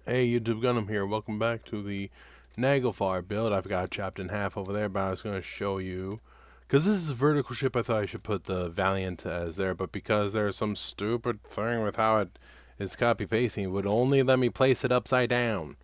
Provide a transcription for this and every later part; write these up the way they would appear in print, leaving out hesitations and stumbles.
Hey YouTube Gunham here, welcome back to the Naglfar build. I've got it chopped in half over there, but I was going to show you, because this is a vertical ship, I thought I should put the Valiant as there, but because there's some stupid thing with how it is copy-pasting, it would only let me place it upside down.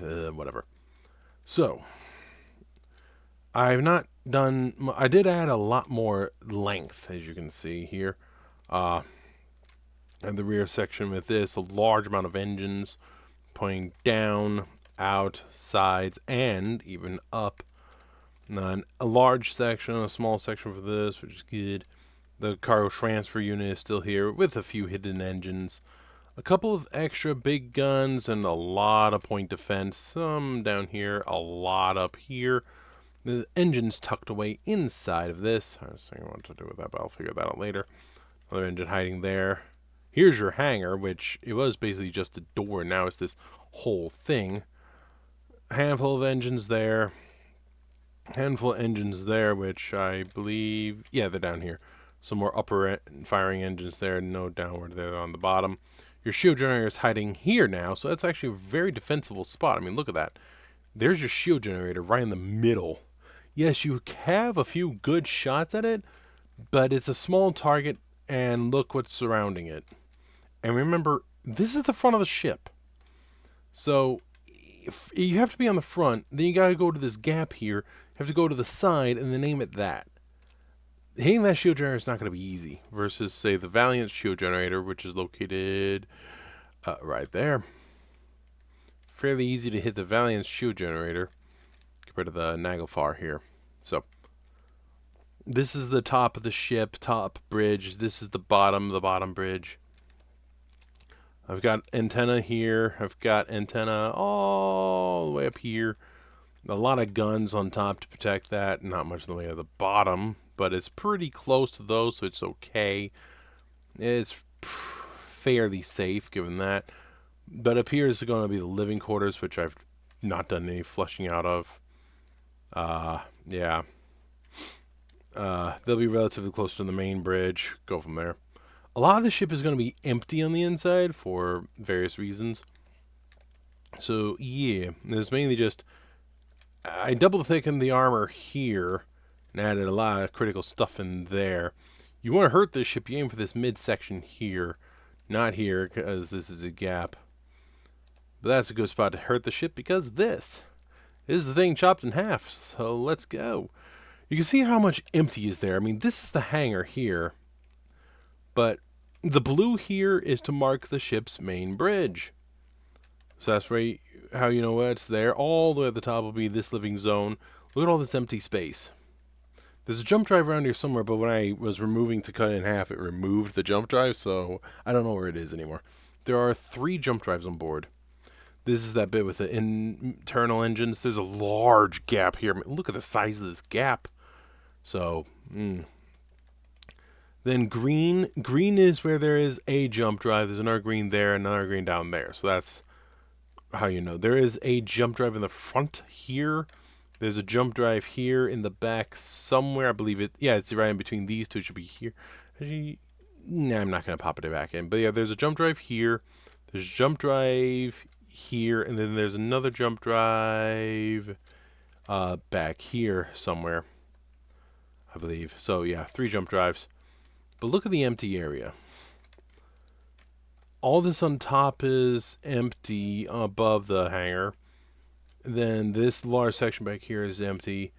Whatever. So, I've not done, I did add a lot more length, as you can see here, in the rear section with this, a large amount of engines, pointing down, out, sides, and even up. And a large section, a small section for this, which is good. The cargo transfer unit is still here with a few hidden engines. A couple of extra big guns and a lot of point defense. Some down here, a lot up here. The engine's tucked away inside of this. I was thinking what to do with that, but I'll figure that out later. Another engine hiding there. Here's your hangar, which it was basically just a door. Now it's this whole thing. A handful of engines there. Handful of engines there, which I believe, yeah, they're down here. Some more upper firing engines there. No downward there on the bottom. Your shield generator is hiding here now, so that's actually a very defensible spot. I mean, look at that. There's your shield generator right in the middle. Yes, you have a few good shots at it, but it's a small target, and look what's surrounding it. And remember, this is the front of the ship. So, if you have to be on the front, then you gotta go to this gap here. You have to go to the side and then aim at that. Hitting that shield generator is not gonna be easy. Versus, say, the Valiant shield generator, which is located right there. Fairly easy to hit the Valiant shield generator compared to the Naglfar here. So, this is the top of the ship, top bridge. This is the bottom bridge. I've got antenna here. I've got antenna all the way up here. A lot of guns on top to protect that. Not much in the way of the bottom, but it's pretty close to those, so it's okay. It's fairly safe given that. But up here is going to be the living quarters, which I've not done any flushing out of. Yeah. They'll be relatively close to the main bridge. Go from there. A lot of the ship is going to be empty on the inside for various reasons. So, yeah, there's mainly just... I double thickened the armor here and added a lot of critical stuff in there. You want to hurt this ship, you aim for this midsection here. Not here, because this is a gap. But that's a good spot to hurt the ship, because this is the thing chopped in half. So, let's go. You can see how much empty is there. I mean, this is the hangar here. But the blue here is to mark the ship's main bridge. So that's right, how you know it's there. All the way at the top will be this living zone. Look at all this empty space. There's a jump drive around here somewhere, but when I was removing to cut it in half, it removed the jump drive, so I don't know where it is anymore. There are 3 jump drives on board. This is that bit with the internal engines. There's a large gap here. I mean, look at the size of this gap. So, Then green is where there is a jump drive. There's another green there, another green down there. So that's how you know. There is a jump drive in the front here. There's a jump drive here in the back somewhere. I believe it. Yeah, it's right in between these two. It should be here. Actually, nah, I'm not going to pop it back in. But yeah, there's a jump drive here. There's a jump drive here. And then there's another jump drive back here somewhere, I believe. So yeah, 3 jump drives. But look at the empty area. All this on top is empty above the hangar. Then this large section back here is empty.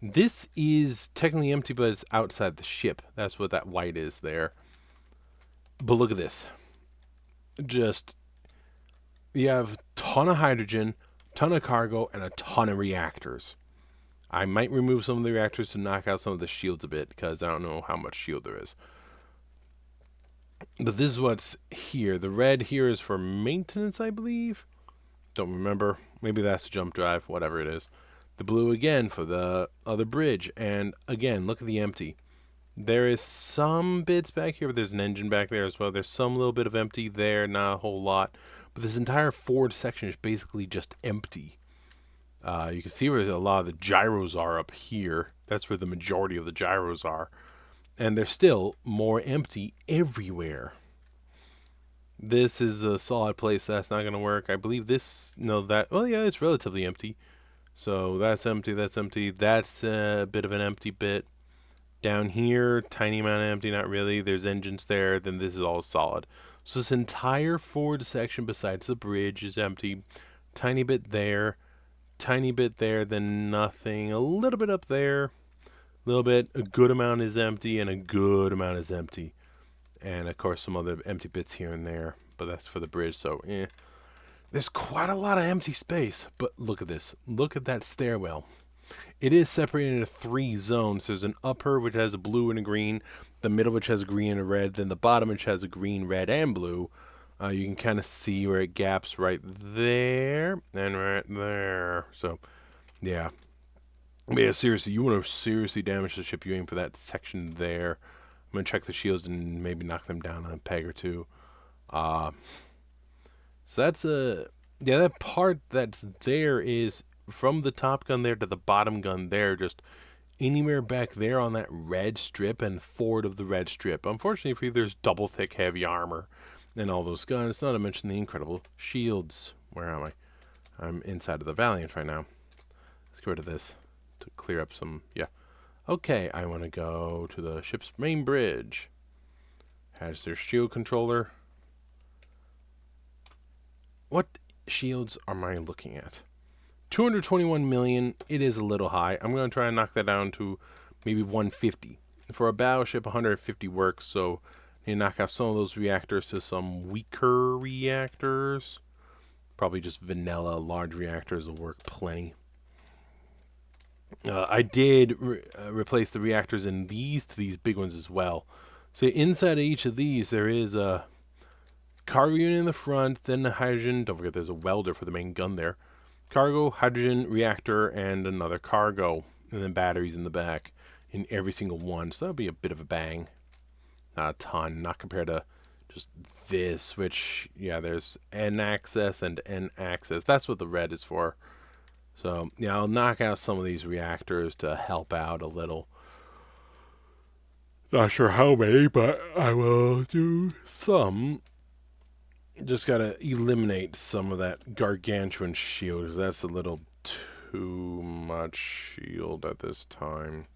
This is technically empty, but it's outside the ship. That's what that white is there. But look at this. Just, you have a ton of hydrogen, ton of cargo, and a ton of reactors. I might remove some of the reactors to knock out some of the shields a bit, because I don't know how much shield there is. But this is what's here. The red here is for maintenance, I believe. Don't remember. Maybe that's the jump drive, whatever it is. The blue again for the other bridge. And again, look at the empty. There is some bits back here, but there's an engine back there as well. There's some little bit of empty there, not a whole lot. But this entire forward section is basically just empty. You can see where a lot of the gyros are up here. That's where the majority of the gyros are. And there's still more empty everywhere. This is a solid place. That's not going to work. I believe this, no, that, well, yeah, it's relatively empty. So that's empty, that's empty. That's a bit of an empty bit. Down here, tiny amount of empty, not really. There's engines there. Then this is all solid. So this entire forward section besides the bridge is empty. Tiny bit there. Tiny bit there. Then nothing. A little bit up there. A little bit. A good amount is empty. And a good amount is empty. And, of course, some other empty bits here and there. But that's for the bridge, so, There's quite a lot of empty space. But look at this. Look at that stairwell. It is separated into 3 zones. There's an upper, which has a blue and a green. The middle, which has a green and a red. Then the bottom, which has a green, red, and blue. You can kind of see where it gaps right there and right there. So, yeah. But yeah, seriously, you want to seriously damage the ship, you aim for that section there. I'm going to check the shields and maybe knock them down a peg or two. So that's yeah, that part that's there is from the top gun there to the bottom gun there, just anywhere back there on that red strip and forward of the red strip. Unfortunately for you, there's double thick heavy armor and all those guns, not to mention the incredible shields. Where am I? I'm inside of the Valiant right now. Let's get rid of this to clear up some, yeah. Okay, I want to go to the ship's main bridge. Has their shield controller. What shields am I looking at? 221 million. It is a little high. I'm going to try and knock that down to maybe 150. For a battleship, 150 works, so you knock out some of those reactors to some weaker reactors. Probably just vanilla large reactors will work plenty. I did replace the reactors in these to these big ones as well. So inside of each of these, there is a cargo unit in the front, then the hydrogen. Don't forget there's a welder for the main gun there. Cargo, hydrogen, reactor, and another cargo. And then batteries in the back in every single one. So that'll be a bit of a bang. Not a ton, not compared to just this, which, yeah, there's N access and N access. That's what the red is for. So, yeah, I'll knock out some of these reactors to help out a little. Not sure how many, but I will do some. Just gotta eliminate some of that gargantuan shield, because that's a little too much shield at this time.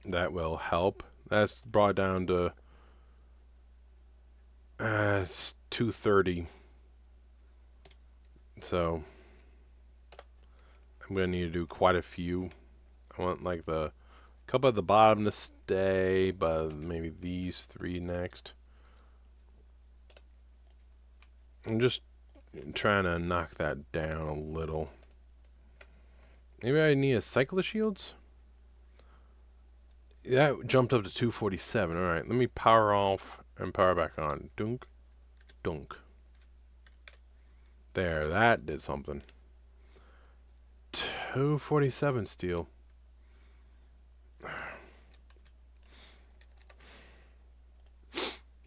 That will help. That's brought down to it's 230. So I'm gonna need to do quite a few. I want like the couple at the bottom to stay, but maybe these 3 next. I'm just trying to knock that down a little. Maybe I need a cycle of shields? That jumped up to 247. Alright, let me power off and power back on. Dunk, dunk. There, that did something. 247 steel.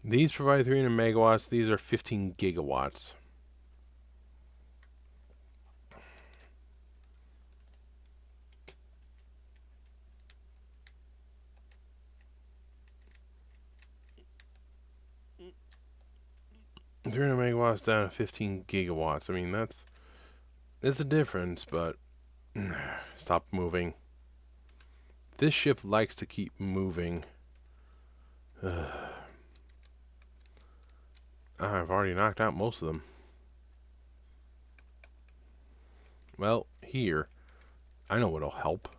These provide 300 megawatts. These are 15 gigawatts. Megawatts down to 15 gigawatts. I mean, it's a difference, but stop moving. This ship likes to keep moving. I've already knocked out most of them. Well, here. I know what'll help.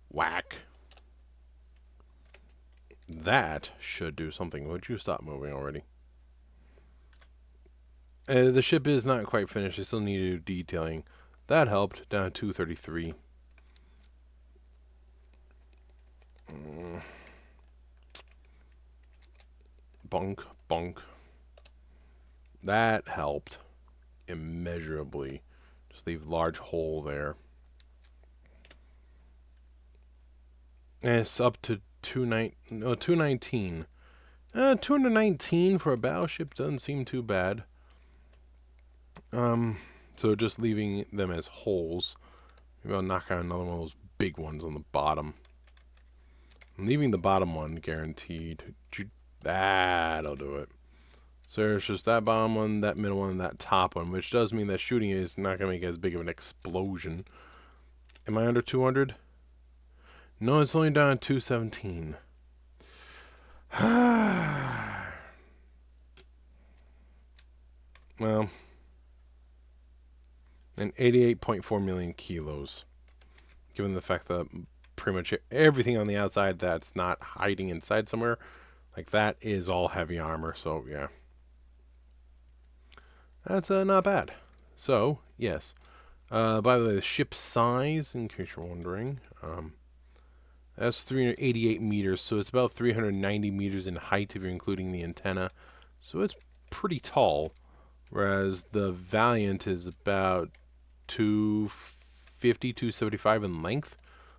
Whack. That should do something. Would you stop moving already? The ship is not quite finished. I still need to do detailing. That helped. Down to 233. Bunk, bunk. That helped immeasurably. Just leave large hole there. And it's up to 219. 219 for a battleship doesn't seem too bad. So just leaving them as holes. Maybe I'll knock out another one of those big ones on the bottom. I'm leaving the bottom one guaranteed. That'll do it. So there's just that bottom one, that middle one, and that top one, which does mean that shooting is not going to make as big of an explosion. Am I under 200? No, it's only down at 217. Well, and 88.4 million kilos. Given the fact that pretty much everything on the outside that's not hiding inside somewhere, like that is all heavy armor, so yeah. That's not bad. So, yes. By the way, the ship's size, in case you're wondering, that's 388 meters, so it's about 390 meters in height if you're including the antenna. So it's pretty tall, whereas the Valiant is about 250, 275 in length.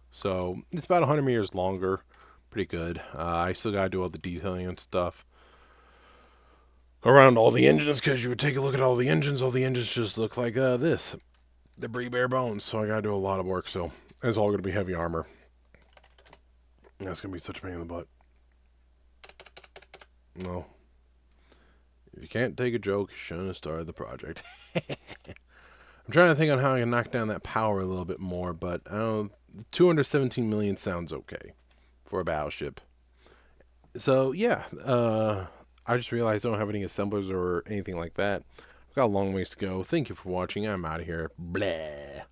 So it's about 100 meters longer. Pretty good. I still got to do all the detailing and stuff around all the engines, because you would take a look at all the engines just look like this. Debris bare bones, so I got to do a lot of work, so it's all going to be heavy armor. That's going to be such a pain in the butt. No. If you can't take a joke, you shouldn't have started the project. I'm trying to think on how I can knock down that power a little bit more, but 217 million sounds okay for a battleship. So, yeah, I just realized I don't have any assemblers or anything like that. I've got a long ways to go. Thank you for watching. I'm out of here. Blah.